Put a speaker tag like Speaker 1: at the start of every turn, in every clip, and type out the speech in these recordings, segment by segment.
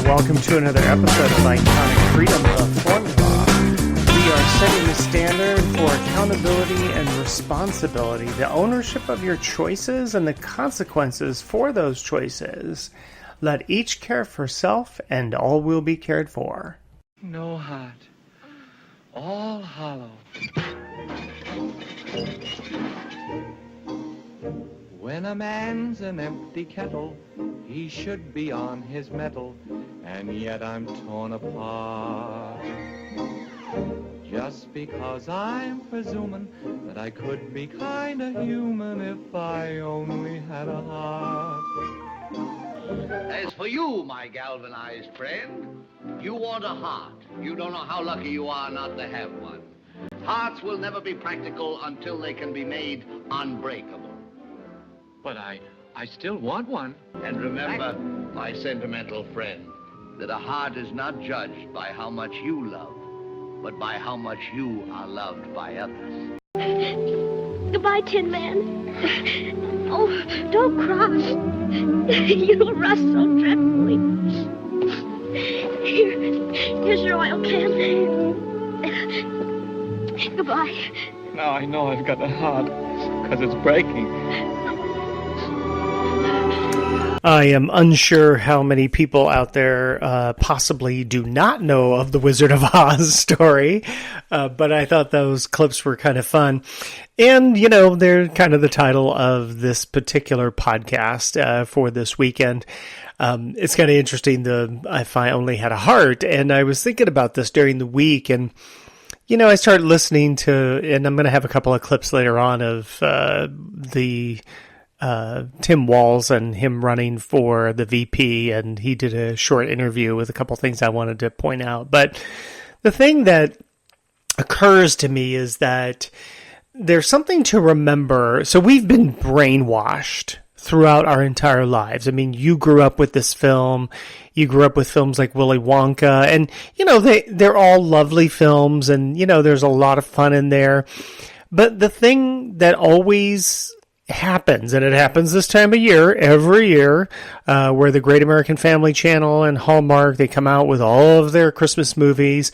Speaker 1: welcome to another episode of Iconic Freedom, the Formula. We are setting the standard for accountability and responsibility, the ownership of your choices and the consequences for those choices. Let each care for self, and all will be cared for.
Speaker 2: No heart, all hollow. When a man's an empty kettle, he should be on his mettle, and yet I'm torn apart. Just because I'm presuming that I could be kinda human if I only had a heart.
Speaker 3: As for you, my galvanized friend, you want a heart. You don't know how lucky you are not to have one. Hearts will never be practical until they can be made unbreakable.
Speaker 2: But I still want one.
Speaker 3: And remember, my sentimental friend, that a heart is not judged by how much you love, but by how much you are loved by others.
Speaker 4: Goodbye, Tin Man. Oh, don't cry. You'll rust so dreadfully. Here's your oil can. Goodbye.
Speaker 2: Now I know I've got a heart, because it's breaking.
Speaker 1: I am unsure how many people out there possibly do not know of the Wizard of Oz story, but I thought those clips were kind of fun. And, you know, they're kind of the title of this particular podcast for this weekend. It's kind of interesting, If I Only Had a Heart, and I was thinking about this during the week, and you know, I started listening to, and I'm going to have a couple of clips later on of Tim Walz and him running for the VP, and he did a short interview with a couple things I wanted to point out. But the thing that occurs to me is that there's something to remember. So we've been brainwashed throughout our entire lives. I mean, you grew up with this film. You grew up with films like Willy Wonka, and, you know, they're all lovely films, and, you know, there's a lot of fun in there. But the thing that always happens, and it happens this time of year, every year, where the Great American Family Channel and Hallmark, they come out with all of their Christmas movies.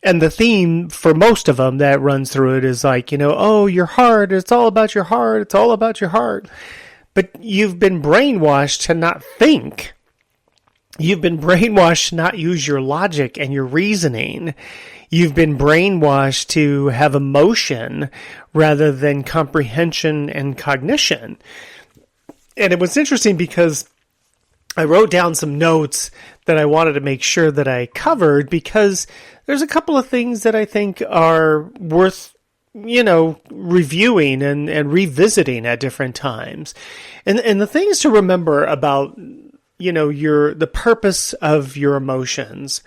Speaker 1: And the theme for most of them that runs through it is like, you know, oh, your heart, it's all about your heart, it's all about your heart. But you've been brainwashed to not think. You've been brainwashed to not use your logic and your reasoning. You've been brainwashed to have emotion rather than comprehension and cognition. And it was interesting because I wrote down some notes that I wanted to make sure that I covered, because there's a couple of things that I think are worth, you know, reviewing and revisiting at different times. And the things to remember about, you know, the purpose of your emotions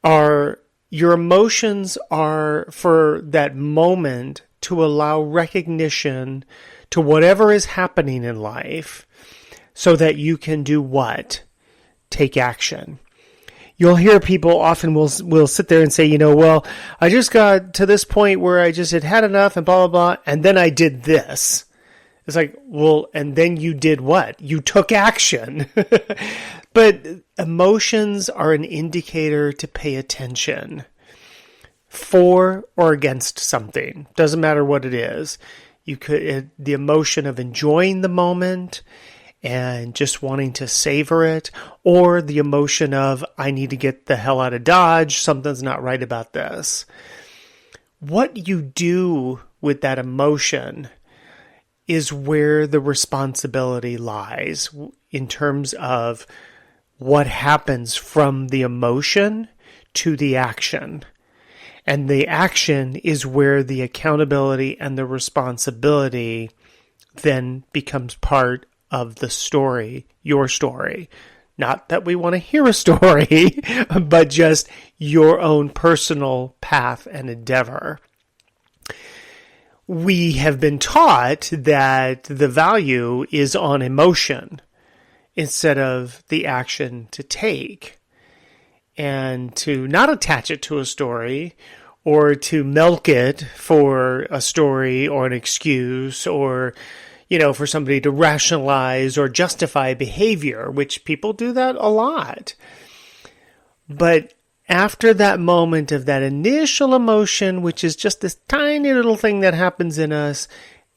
Speaker 1: are, your emotions are for that moment to allow recognition to whatever is happening in life so that you can do what? Take action. You'll hear people often will sit there and say, you know, well, I just got to this point where I just had enough and blah, blah, blah, and then I did this. It's like, well, and then you did what? You took action. But emotions are an indicator to pay attention for or against something. Doesn't matter what it is. The emotion of enjoying the moment and just wanting to savor it, or the emotion of, I need to get the hell out of Dodge, something's not right about this. What you do with that emotion is where the responsibility lies in terms of what happens from the emotion to the action. And the action is where the accountability and the responsibility then becomes part of the story, your story. Not that we want to hear a story, but just your own personal path and endeavor. We have been taught that the value is on emotion instead of the action to take, and to not attach it to a story or to milk it for a story or an excuse, or, you know, for somebody to rationalize or justify behavior, which people do that a lot. But after that moment of that initial emotion, which is just this tiny little thing that happens in us,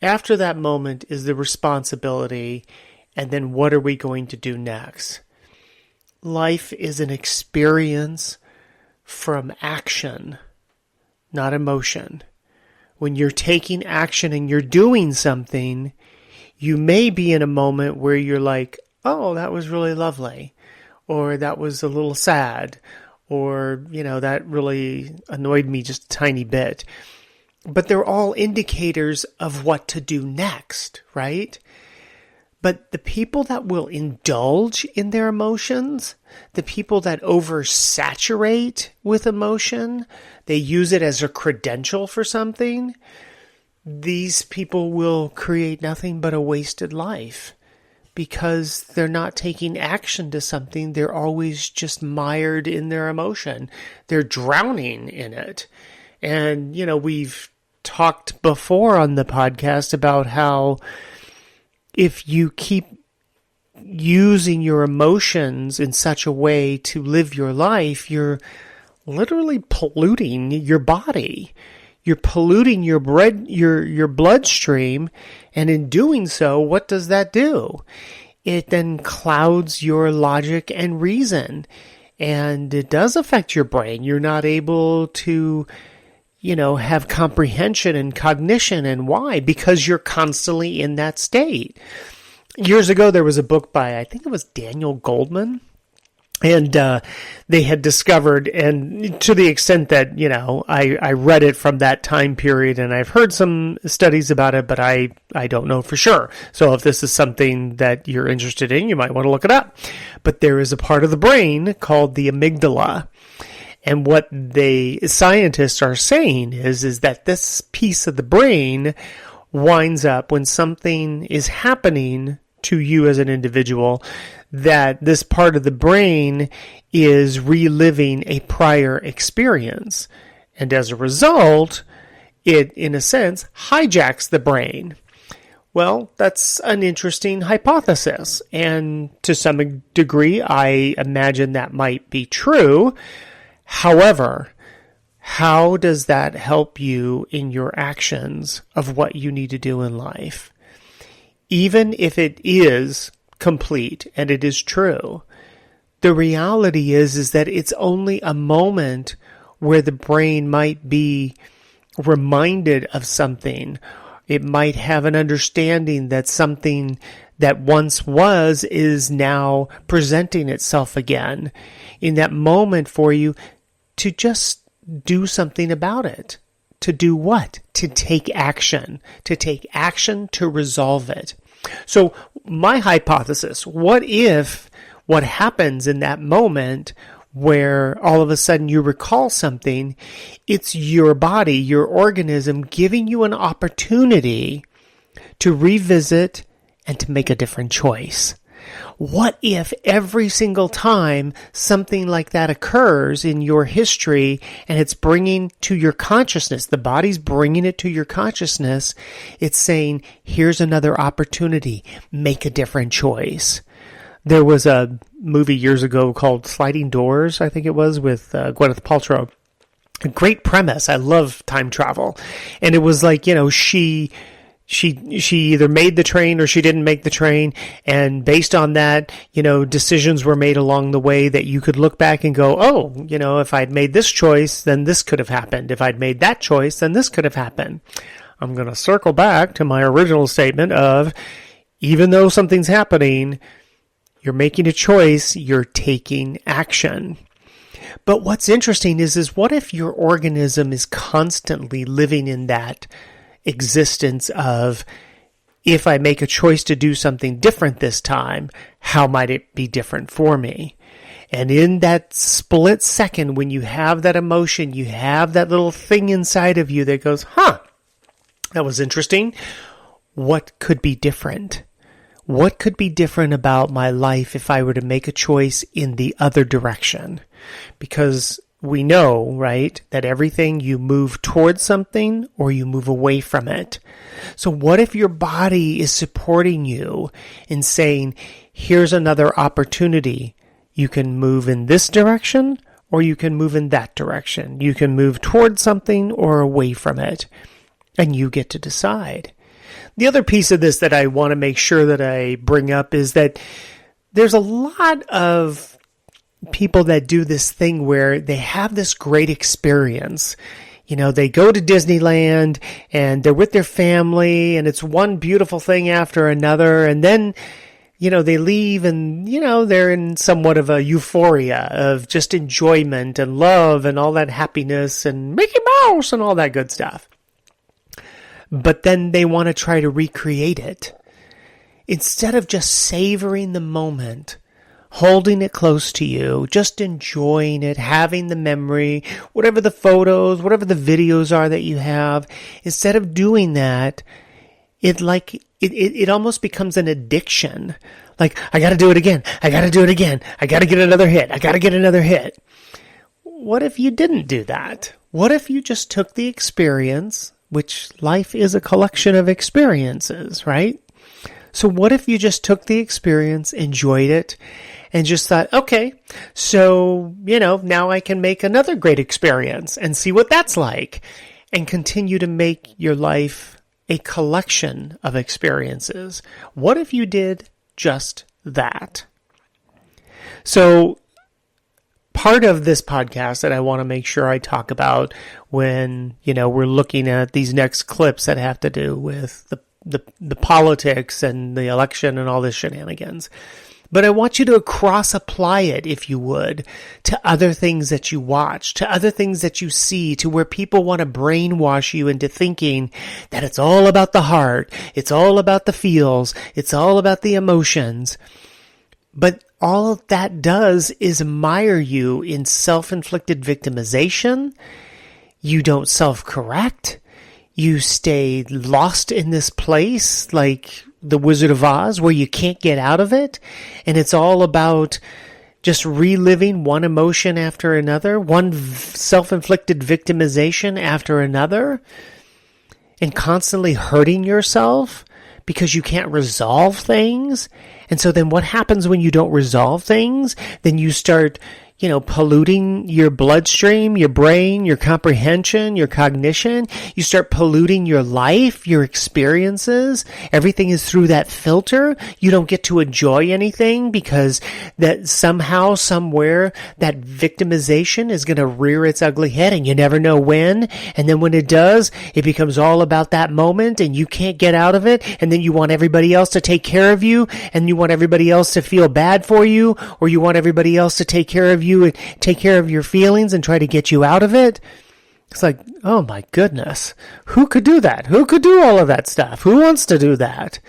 Speaker 1: after that moment is the responsibility. And then what are we going to do next? Life is an experience from action, not emotion. When you're taking action and you're doing something, you may be in a moment where you're like, oh, that was really lovely, or that was a little sad, or, that really annoyed me just a tiny bit. But they're all indicators of what to do next, right? But the people that will indulge in their emotions, the people that oversaturate with emotion, they use it as a credential for something, these people will create nothing but a wasted life because they're not taking action to something. They're always just mired in their emotion. They're drowning in it. And, we've talked before on the podcast about how if you keep using your emotions in such a way to live your life, you're literally polluting your body. You're polluting your bloodstream, and in doing so, what does that do? It then clouds your logic and reason, and it does affect your brain. You're not able to, have comprehension and cognition, and why? Because you're constantly in that state. Years ago, there was a book by, I think it was Daniel Goldman, and they had discovered, and to the extent that, I read it from that time period, and I've heard some studies about it, but I don't know for sure. So if this is something that you're interested in, you might want to look it up. But there is a part of the brain called the amygdala. And what scientists are saying is that this piece of the brain winds up when something is happening to you as an individual, that this part of the brain is reliving a prior experience. And as a result, it, in a sense, hijacks the brain. Well, that's an interesting hypothesis. And to some degree, I imagine that might be true. However, how does that help you in your actions of what you need to do in life? Even if it is complete and it is true, the reality is that it's only a moment where the brain might be reminded of something. It might have an understanding that something that once was is now presenting itself again. In that moment for you to just do something about it. To do what? To take action. To take action to resolve it. So my hypothesis, what if what happens in that moment where all of a sudden you recall something, it's your body, your organism giving you an opportunity to revisit and to make a different choice? What if every single time something like that occurs in your history and it's bringing to your consciousness, the body's bringing it to your consciousness, it's saying, here's another opportunity, make a different choice. There was a movie years ago called Sliding Doors, I think it was, with Gwyneth Paltrow. A great premise. I love time travel. And it was like, she either made the train or she didn't make the train, and based on that, decisions were made along the way that you could look back and go, oh, if I'd made this choice, then this could have happened. If I'd made that choice, then this could have happened. I'm going to circle back to my original statement of, even though something's happening, you're making a choice, you're taking action. But what's interesting is what if your organism is constantly living in that existence of, if I make a choice to do something different this time, how might it be different for me? And in that split second, when you have that emotion, you have that little thing inside of you that goes, that was interesting. What could be different? What could be different about my life if I were to make a choice in the other direction? Because we know, right, that everything, you move towards something or you move away from it. So what if your body is supporting you in saying, here's another opportunity. You can move in this direction or you can move in that direction. You can move towards something or away from it, and you get to decide. The other piece of this that I want to make sure that I bring up is that there's a lot of people that do this thing where they have this great experience. You know, they go to Disneyland and they're with their family and it's one beautiful thing after another. And then, you know, they leave and, you know, they're in somewhat of a euphoria of just enjoyment and love and all that happiness and Mickey Mouse and all that good stuff. But then they want to try to recreate it. Instead of just savoring the moment, holding it close to you, just enjoying it, having the memory, whatever the photos, whatever the videos are that you have, instead of doing that, it almost becomes an addiction. Like, I got to do it again. I got to do it again. I got to get another hit. I got to get another hit. What if you didn't do that? What if you just took the experience, which life is a collection of experiences, right? So what if you just took the experience, enjoyed it, and just thought, okay, so, you know, now I can make another great experience and see what that's like, and continue to make your life a collection of experiences. What if you did just that? So part of this podcast that I want to make sure I talk about when, you know, we're looking at these next clips that have to do with the politics and the election and all this shenanigans. But I want you to cross-apply it, if you would, to other things that you watch, to other things that you see, to where people want to brainwash you into thinking that it's all about the heart, it's all about the feels, it's all about the emotions. But all of that does is mire you in self-inflicted victimization. You don't self-correct. You stay lost in this place like the Wizard of Oz, where you can't get out of it. And it's all about just reliving one emotion after another, one self-inflicted victimization after another, and constantly hurting yourself because you can't resolve things. And so then what happens when you don't resolve things? Then you start, you know, polluting your bloodstream, your brain, your comprehension, your cognition. You start polluting your life, your experiences. Everything is through that filter. You don't get to enjoy anything because that somehow, somewhere, that victimization is going to rear its ugly head, and you never know when. And then when it does, it becomes all about that moment and you can't get out of it. And then you want everybody else to take care of you, and you want everybody else to feel bad for you, or you want everybody else to take care of you and take care of your feelings and try to get you out of it. It's like, oh my goodness, who could do that? Who could do all of that stuff? Who wants to do that?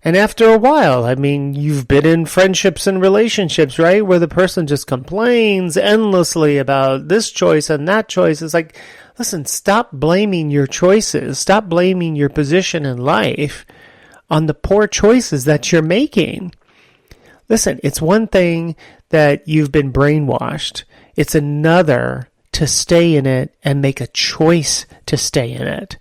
Speaker 1: And after a while, I mean, you've been in friendships and relationships, right? Where the person just complains endlessly about this choice and that choice. It's like, listen, stop blaming your choices. Stop blaming your position in life on the poor choices that you're making. Listen, it's one thing that you've been brainwashed. It's another to stay in it and make a choice to stay in it.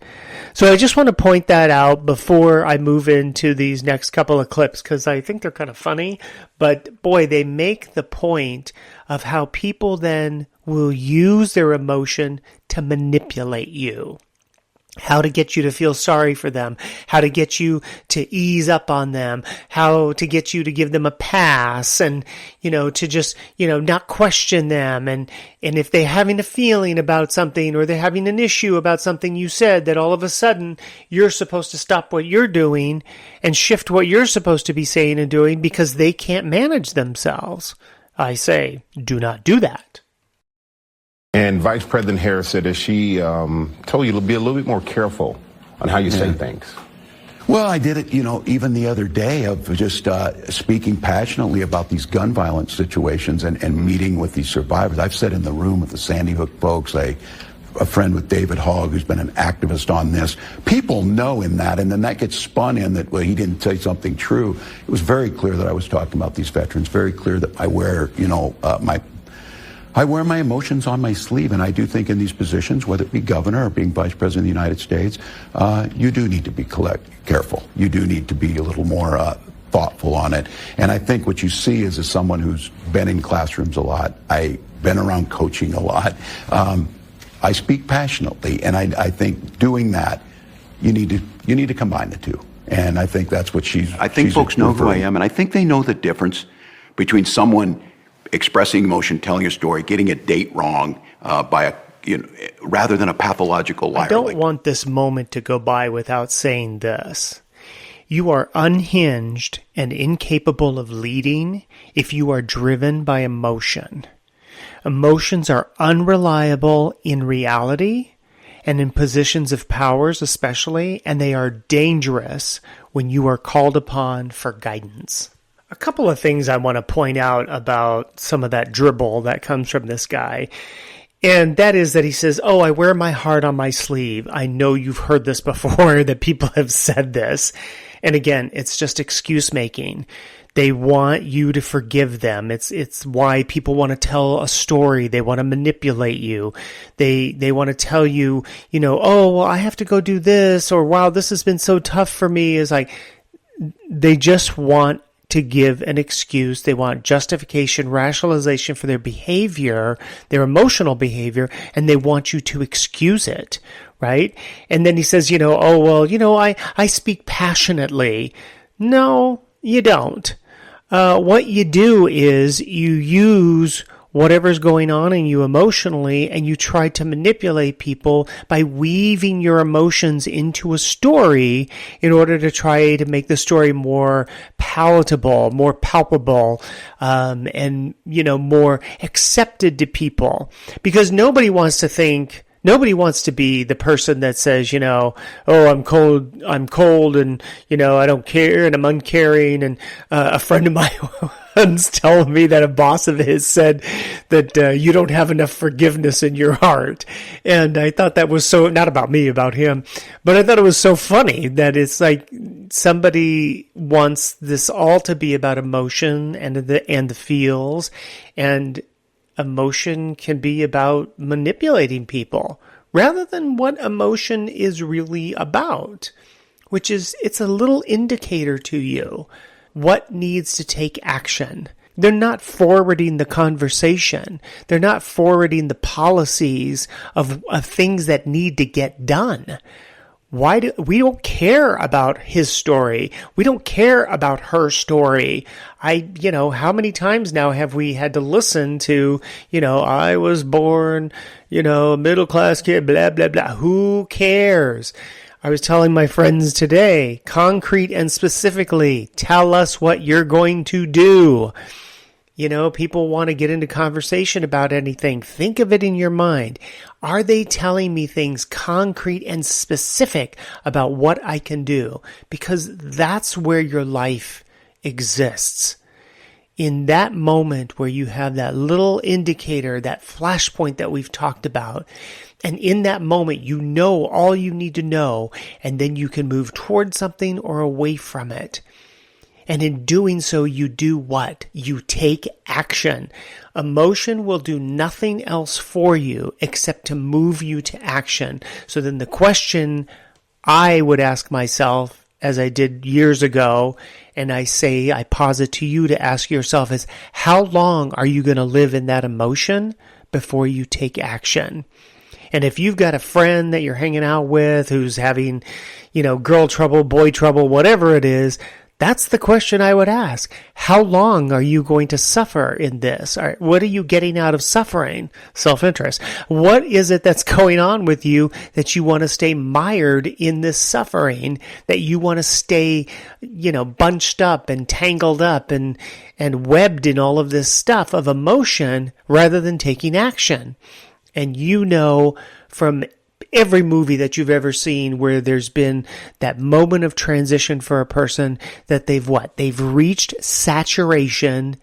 Speaker 1: So I just want to point that out before I move into these next couple of clips, because I think they're kind of funny. But boy, they make the point of how people then will use their emotion to manipulate you. How to get you to feel sorry for them, how to get you to ease up on them, how to get you to give them a pass, and, you know, to just, you know, not question them. And if they're having a feeling about something, or they're having an issue about something you said, that all of a sudden you're supposed to stop what you're doing and shift what you're supposed to be saying and doing because they can't manage themselves. I say, do not do that.
Speaker 5: And Vice President Harris said that she told you to be a little bit more careful on how you say things.
Speaker 6: Well, I did it, you know, even the other day of just speaking passionately about these gun violence situations and meeting with these survivors. I've sat in the room with the Sandy Hook folks, a friend with David Hogg, who's been an activist on this. People know in that, and then that gets spun in that, well, he didn't say something true. It was very clear that I was talking about these veterans, very clear that I wear, you know, I wear my emotions on my sleeve, and I do think in these positions, whether it be governor or being vice president of the United States, you do need to be careful. You do need to be a little more thoughtful on it. And I think what you see is, as someone who's been in classrooms a lot, been around coaching a lot. I speak passionately, and I think doing that, you need to combine the two. And I think that's what
Speaker 7: I think folks know who I am, and I think they know the difference between someone expressing emotion, telling a story, getting a date wrong rather than a pathological liar.
Speaker 1: I don't want this moment to go by without saying this. You are unhinged and incapable of leading if you are driven by emotion. Emotions are unreliable in reality and in positions of powers especially, and they are dangerous when you are called upon for guidance. A couple of things I want to point out about some of that dribble that comes from this guy, and that is that he says, I wear my heart on my sleeve. I know you've heard this before, that people have said this. And again, it's just excuse making. They want you to forgive them. It's why people want to tell a story. They want to manipulate you. They want to tell you, I have to go do this, or wow, this has been so tough for me. Is like, they just want to give an excuse. They want justification, rationalization for their behavior, their emotional behavior, and they want you to excuse it, right? And then he says, I speak passionately. No, you don't. What you do is you use whatever's going on in you emotionally, and you try to manipulate people by weaving your emotions into a story in order to try to make the story more palatable, more palpable, and, more accepted to people. Because nobody wants to be the person that says, I'm cold, and, I don't care, and I'm uncaring. And a friend of mine once telling me that a boss of his said that you don't have enough forgiveness in your heart. And I thought that was so, not about me, about him, but I thought it was so funny that it's like somebody wants this all to be about emotion and the feels, and emotion can be about manipulating people rather than what emotion is really about, which is it's a little indicator to you what needs to take action. They're not forwarding the conversation. They're not forwarding the policies of things that need to get done. We don't care about his story. We don't care about her story. How many times now have we had to listen to, I was born, a middle-class kid, blah, blah, blah. Who cares? I was telling my friends today, concrete and specifically, tell us what you're going to do. People want to get into conversation about anything. Think of it in your mind. Are they telling me things concrete and specific about what I can do? Because that's where your life exists. In that moment where you have that little indicator, that flashpoint that we've talked about, and in that moment you know all you need to know, and then you can move towards something or away from it. And in doing so, you do what? You take action. Emotion will do nothing else for you except to move you to action. So then the question I would ask myself, as I did years ago, and I posit to you to ask yourself is, how long are you going to live in that emotion before you take action? And if you've got a friend that you're hanging out with who's having, girl trouble, boy trouble, whatever it is, that's the question I would ask. How long are you going to suffer in this? All right, what are you getting out of suffering? Self-interest. What is it that's going on with you that you want to stay mired in this suffering, that you want to stay, bunched up and tangled up and webbed in all of this stuff of emotion rather than taking action? And from every movie that you've ever seen where there's been that moment of transition for a person that they've reached saturation,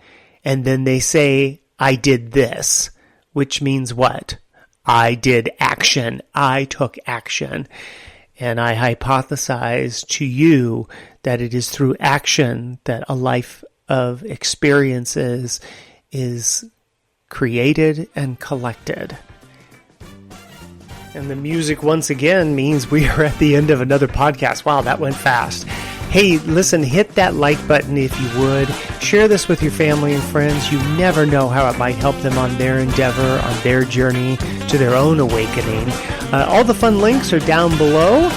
Speaker 1: and then they say, I did this, which means what? I did action. I took action. And I hypothesize to you that it is through action that a life of experiences is created and collected. And the music once again means we are at the end of another podcast. Wow, that went fast. Hey, listen, hit that like button if you would. Share this with your family and friends. You never know how it might help them on their endeavor, on their journey to their own awakening. All the fun links are down below,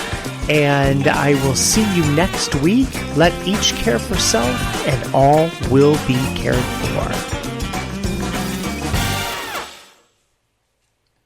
Speaker 1: and I will see you next week. Let each care for self, and all will be cared for.